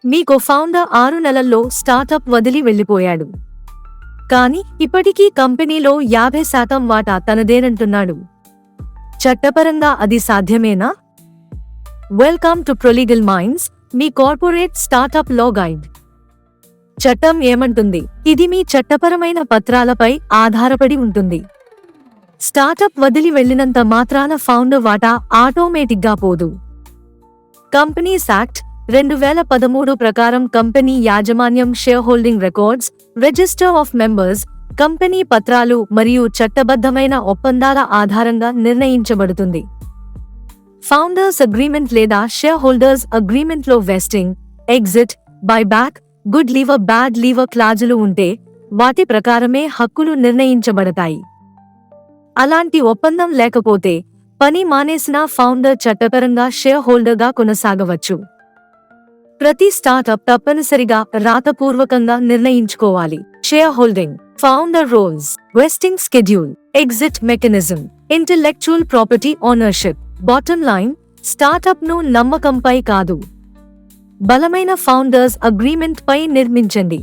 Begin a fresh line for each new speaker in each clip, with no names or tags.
మీకో ఫౌండర్ 6 నెలల్లో స్టార్టప్ వదిలి వెళ్ళిపోయాడు. కానీ ఇప్పటికీ కంపెనీలో 50% వాటా తనదేనంటున్నాడు. చట్టపరంగా అది సాధ్యమేనా? వెల్కమ్ టు ప్రొలీగల్ మైండ్స్, మీ కార్పొరేట్ స్టార్టప్ లా గైడ్. చట్టం ఏమంటుంది? ఇది మీ చట్టపరమైన పత్రాలపై ఆధారపడి ఉంటుంది. స్టార్టప్ వదిలి వెళ్ళినంత మాత్రాన ఫౌండర్ వాటా ఆటోమేటిక్గా పోదు. కంపెనీస్ యాక్ట్ 2013 ప్రకారం కంపెనీ యాజమాన్యం share holding records, register of members, company పత్రాలు మరియు చట్టబద్ధమైన ఒప్పందాల ఆధారంగా నిర్ణయించబడుతుంది. ఫౌండర్స్ అగ్రీమెంట్ లేదా షేర్ హోల్డర్స్ అగ్రీమెంట్లో vesting, exit, buyback, good leaver bad leaver క్లాజులు ఉంటే వాటి ప్రకారమే హక్కులు నిర్ణయించబడతాయి. అలాంటి ఒప్పందం లేకపోతే పని మానేసిన ఫౌండర్ చట్టపరంగా షేర్ హోల్డర్గా కొనసాగవచ్చు. ప్రతి స్టార్టప్ తప్పనిసరిగా రాతపూర్వకంగా నిర్ణయించుకోవాలి. Share holding, founder roles, vesting schedule, exit mechanism, intellectual property ownership. Bottom line, startup ను నమ్మకంపై కాదు, బలమైన ఫౌండర్స్ అగ్రీమెంట్ పై నిర్మించండి.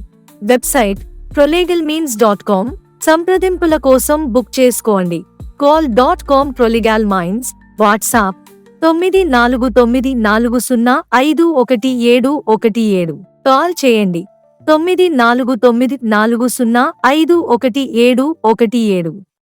Website prolegalminds.com. సంప్రదింపుల కోసం బుక్ చేసుకోండి. call.com Prolegal Minds. WhatsApp 9494051717. Call చేయండి 9494051717.